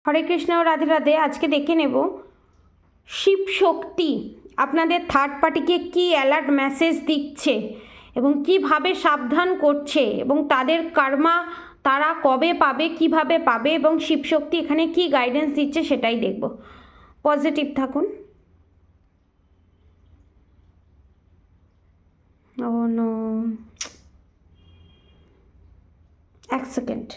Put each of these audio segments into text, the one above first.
হরে কৃষ্ণ, রাধে রাধে। আজকে দেখে নেব শিব শক্তি আপনাদের থার্ড পার্টিকে কি অ্যালার্ট মেসেজ দিচ্ছে এবং কিভাবে সাবধান করছে এবং তাদের কর্মা তারা কবে পাবে, কিভাবে পাবে এবং শিব শক্তি এখানে কি গাইডেন্স দিচ্ছে সেটাই দেখব। পজিটিভ থাকুন। ও নো, এক সেকেন্ড।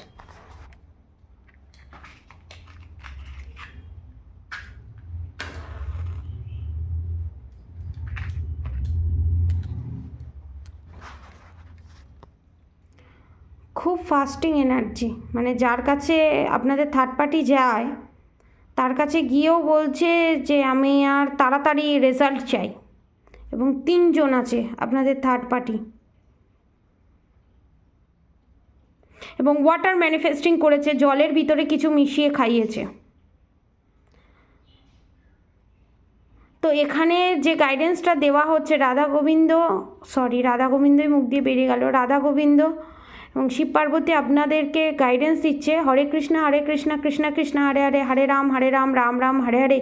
খুব ফাস্টিং এনার্জি, মানে যার কাছে আপনাদের থার্ড পার্টি যায় তার কাছে গিয়েও বলছে যে আমি আর তাড়াতাড়ি রেজাল্ট চাই। এবং 3 জন আছে আপনাদের থার্ড পার্টি এবং ওয়াটার ম্যানিফেস্টিং করেছে, জলের ভিতরে কিছু মিশিয়ে খাইয়েছে। তো এখানে যে গাইডেন্সটা দেওয়া হচ্ছে রাধা গোবিন্দই মুখ দিয়ে বেরিয়ে গেল, রাধা গোবিন্দ এবং শিব পার্বতী আপনাদেরকে গাইডেন্স দিচ্ছে হরে কৃষ্ণ কৃষ্ণ কৃষ্ণ হরে হরে, হরে রাম রাম রাম হরে হরে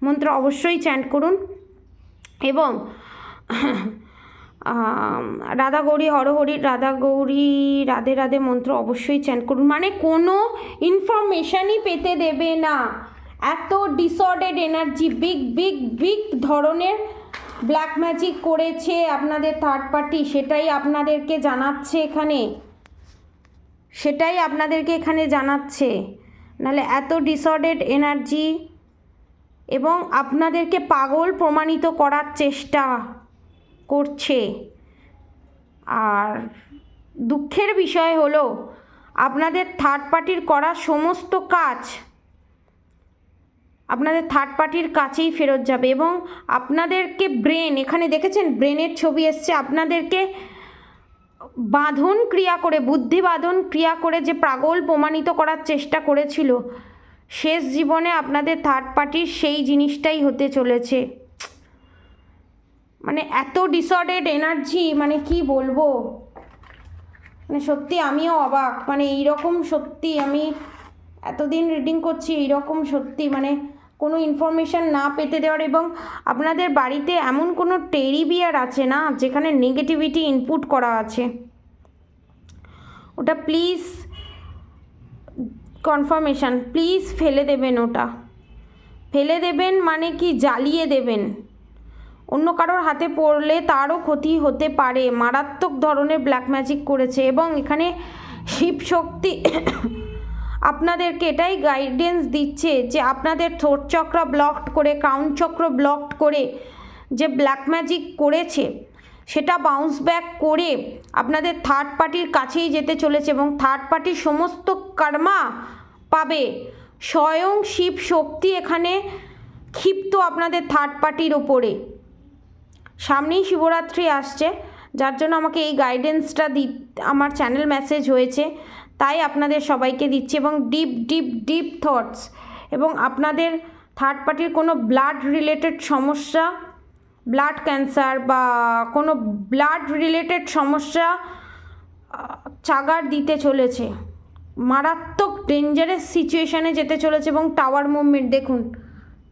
মন্ত্র অবশ্যই চ্যান্ট করুন এবং রাধা গৌরী হরহরি, রাধা গৌরী রাধে রাধে মন্ত্র অবশ্যই চ্যান্ট করুন। মানে কোনো ইনফরমেশানই পেতে দেবে না। এত ডিসঅর্ডার্ড এনার্জি, বিগ ধরনের ব্ল্যাক ম্যাজিক করেছে আপনাদের থার্ড পার্টি, সেটাই আপনাদেরকে জানাচ্ছে, নাহলে এত ডিসঅর্ডার্ড এনার্জি এবং আপনাদেরকে পাগল প্রমাণিত করার চেষ্টা করছে। আর দুঃখের বিষয় হলো আপনাদের থার্ড পার্টির করা সমস্ত কাজ আপনাদের থার্ড পার্টির কাছেই ফেরত যাবে এবং আপনাদেরকে এখানে দেখেছেন ব্রেনের ছবি এসছে, আপনাদেরকে বুদ্ধি বাঁধন ক্রিয়া করে যে পাগল প্রমাণিত করার চেষ্টা করেছিল, শেষ জীবনে আপনাদের থার্ড পার্টির সেই জিনিসটাই হতে চলেছে। মানে এত ডিসঅর্ডার্ড এনার্জি, মানে কি বলবো, মানে সত্যি আমিও অবাক। মানে এইরকম সত্যি আমি এতদিন রিডিং করছি, এইরকম সত্যি মানে কোনো ইনফরমেশান না পেতে দেওয়ার। এবং আপনাদের বাড়িতে এমন কোনো টেরি বিয়ার আছে না যেখানে নেগেটিভিটি ইনপুট করা আছে, ওটা প্লিজ কনফার্মেশান প্লিজ ফেলে দেবেন। ওটা ফেলে দেবেন মানে কি জ্বালিয়ে দেবেন, অন্য কারোর হাতে পড়লে তারও ক্ষতি হতে পারে। মারাত্মক ধরনের ব্ল্যাক ম্যাজিক করেছে এবং এখানে শিব শক্তি আপনাদেরকে এটাই গাইডেন্স দিচ্ছে যে আপনাদের থ্রোট চক্র ব্লকড করে, ক্রাউন চক্র ব্লকড করে যে ব্ল্যাক ম্যাজিক করেছে সেটা বাউন্স ব্যাক করে আপনাদের থার্ড পার্টির কাছেই যেতে চলেছে এবং থার্ড পার্টির সমস্ত কর্মা পাবে। স্বয়ং শিব শক্তি এখানে ক্ষিপ্ত আপনাদের থার্ড পার্টির ওপরে। সামনেই শিবরাত্রি আসছে, যার জন্য আমাকে এই গাইডেন্সটা আমার চ্যানেল মেসেজ হয়েছে, তাই আপনাদের সবাইকে দিচ্ছি। এবং ডিপ থটস এবং আপনাদের থার্ড পার্টির কোনো ব্লাড রিলেটেড সমস্যা, ব্লাড ক্যান্সার বা কোনো ব্লাড রিলেটেড সমস্যা চাগার দিতে চলেছে, মারাত্মক ডেঞ্জারাস সিচুয়েশানে যেতে চলেছে। এবং টাওয়ার মুভমেন্ট দেখুন,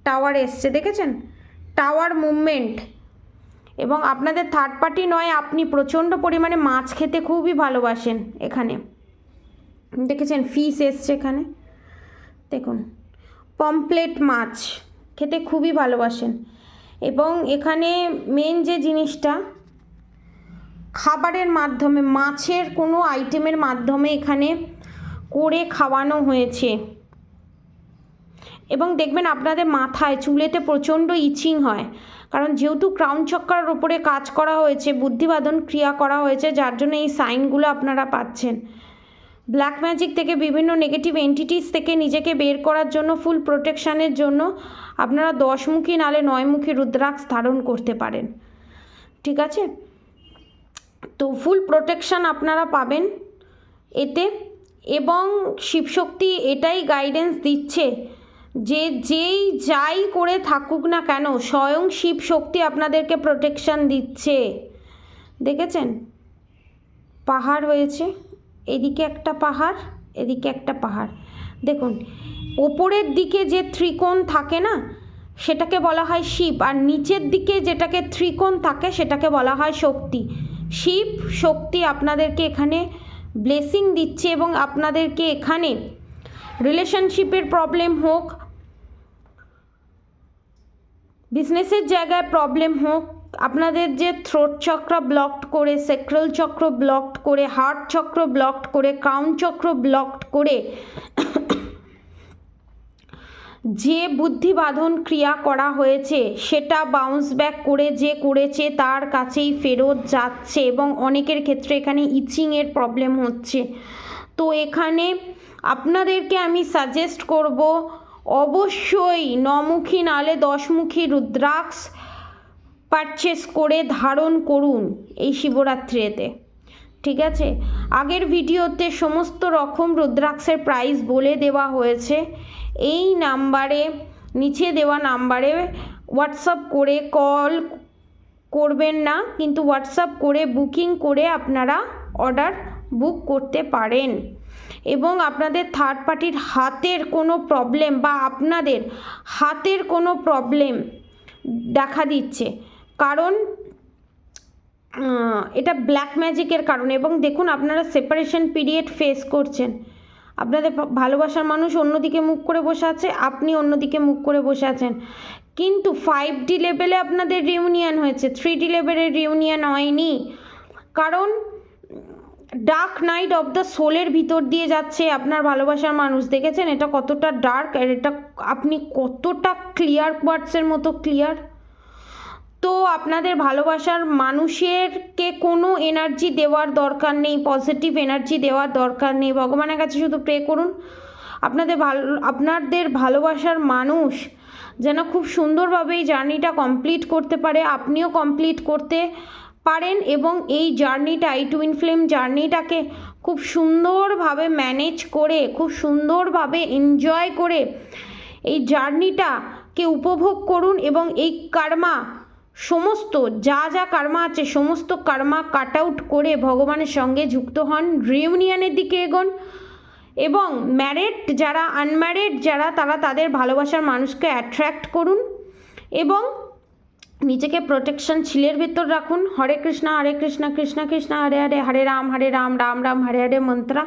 টাওয়ার এসছে, দেখেছেন টাওয়ার মুভমেন্ট। এবং আপনাদের থার্ড পার্টি নয়, আপনি প্রচণ্ড পরিমাণে মাছ খেতে খুবই ভালোবাসেন। এখানে দেখেছেন ফিশ এসছে, এখানে দেখুন পমপ্লেট মাছ খেতে খুবই ভালোবাসেন। এবং এখানে মেন যে জিনিসটা খাবারের মাধ্যমে, মাছের কোনো আইটেমের মাধ্যমে এখানে করে খাওয়ানো হয়েছে। এবং দেখবেন আপনাদের মাথায় চুলেতে প্রচণ্ড ইচিং হয়, কারণ যেহেতু ক্রাউন চক্রার ওপরে কাজ করা হয়েছে, বুদ্ধিবাদন ক্রিয়া করা হয়েছে, যার জন্য এই সাইনগুলো আপনারা পাচ্ছেন। ব্ল্যাক ম্যাজিক থেকে, বিভিন্ন নেগেটিভ এন্টিটিস থেকে নিজেকে বের করার জন্য, ফুল প্রোটেকশানের জন্য আপনারা 10মুখী নালে 9মুখী রুদ্রাক্ষ ধারণ করতে পারেন, ঠিক আছে? তো ফুল প্রোটেকশান আপনারা পাবেন এতে। এবং শিবশক্তি এটাই গাইডেন্স দিচ্ছে যে যাই করে থাকুক না কেন, স্বয়ং শিব শক্তি আপনাদেরকে প্রোটেকশান দিচ্ছে। দেখেছেন পাহাড় হয়েছে, এদিকে একটা পাহাড়, এদিকে একটা পাহাড়, দেখুন ওপরের দিকে যে ত্রিকোণ থাকে না সেটাকে বলা হয় শিব, আর নিচের দিকে যেটাকে ত্রিকোণ থাকে সেটাকে বলা হয় শক্তি। শিব শক্তি আপনাদেরকে এখানে ব্লেসিং দিচ্ছে এবং আপনাদেরকে এখানে রিলেশনশিপের প্রবলেম হোক, বিজনেসের জায়গায় প্রবলেম হোক, আপনাদের যে থ্রোট চক্র ব্লকড করে, সেক্রাল চক্র ব্লকড করে, হার্ট চক্র ব্লকড করে, ক্রাউন চক্র ব্লকড করে যে বুদ্ধিবাধন ক্রিয়া করা হয়েছে সেটা বাউন্স ব্যাক করে যে করেছে তার কাছেই ফেরত যাচ্ছে, এবং অনেকের ক্ষেত্রে এখানে ইচিংয়ের প্রবলেম হচ্ছে। তো এখানে আপনাদেরকে আমি সাজেস্ট করব অবশ্যই 9মুখী নালে 10মুখী রুদ্রাক্ষ পারচেস করে ধারণ করুন এই শিবরাত্রিতে, ঠিক আছে। আগের ভিডিওতে সমস্ত রকম রুদ্রাক্ষের প্রাইস বলে দেওয়া হয়েছে। এই নাম্বারে, নিচে দেওয়া নাম্বারে হোয়াটসঅ্যাপ করে, কল করবেন না কিন্তু হোয়াটসঅ্যাপ করে বুকিং করে আপনারা অর্ডার বুক করতে পারেন। এবং আপনাদের থার্ড পার্টির হাতের কোনো প্রবলেম বা আপনাদের হাতের কোনো প্রবলেম দেখা দিচ্ছে, কারণ এটা ব্ল্যাক ম্যাজিকের কারণে। এবং দেখুন আপনারা সেপারেশন পিরিয়ড ফেস করছেন, আপনাদের ভালোবাসার মানুষ অন্যদিকে মুখ করে বসে আছে, আপনি অন্যদিকে মুখ করে বসে আছেন, কিন্তু 5D লেভেলে আপনাদের রিউনিয়ন হয়েছে, 3D লেভেলের রিউনিয়ন হয়নি। কারণ ডার্ক নাইট অফ দ্য সোলের ভিতর দিয়ে যাচ্ছে আপনার ভালোবাসার মানুষ, দেখেছেন এটা কতটা ডার্ক, আর এটা আপনি কতটা ক্লিয়ার কোয়ার্টসের মতো ক্লিয়ার। তো আপনাদের ভালোবাসার মানুষেরকে কোনো এনার্জি দেওয়ার দরকার নেই, পজিটিভ এনার্জি দেওয়ার দরকার নেই, ভগবানের কাছে শুধু প্রে করুন আপনাদের ভালোবাসার মানুষ যেন খুব সুন্দরভাবে এই জার্নিটা কমপ্লিট করতে পারে, আপনিও কমপ্লিট করতে পারেন, এবং এই জার্নিটা, এই টুইন ফ্লেম জার্নিটাকে খুব সুন্দরভাবে ম্যানেজ করে, খুব সুন্দরভাবে এনজয় করে এই জার্নিটাকে উপভোগ করুন। এবং এই কার্মা, সমস্ত যা যা কার্মা আছে সমস্ত কার্মা কাট আউট করে ভগবানের সঙ্গে যুক্ত হন, রিউনিয়নের দিকে এগোন। এবং ম্যারিড যারা, আনম্যারিড যারা, তারা তাদের ভালোবাসার মানুষকে অ্যাট্রাক্ট করুন এবং নিজেকে প্রোটেকশন ছিলের ভেতর রাখুন। হরে কৃষ্ণ কৃষ্ণ কৃষ্ণ হরে হরে, হরে রাম রাম রাম হরে হরে মন্ত্র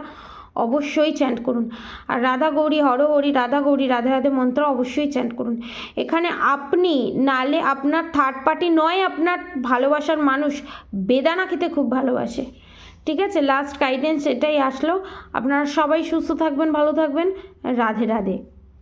অবশ্যই চ্যান্ট করুন। আর রাধা গৌরী হর হরি, রাধা গৌরী রাধে রাধে মন্ত্র অবশ্যই চ্যান্ট করুন। এখানে আপনি নালে আপনার থার্ড পার্টি নয়, আপনার ভালোবাসার মানুষ বেদানা খেতে খুব ভালোবাসে, ঠিক আছে। লাস্ট গাইডেন্স এটাই আসলো। আপনারা সবাই সুস্থ থাকবেন, ভালো থাকবেন। রাধে রাধে।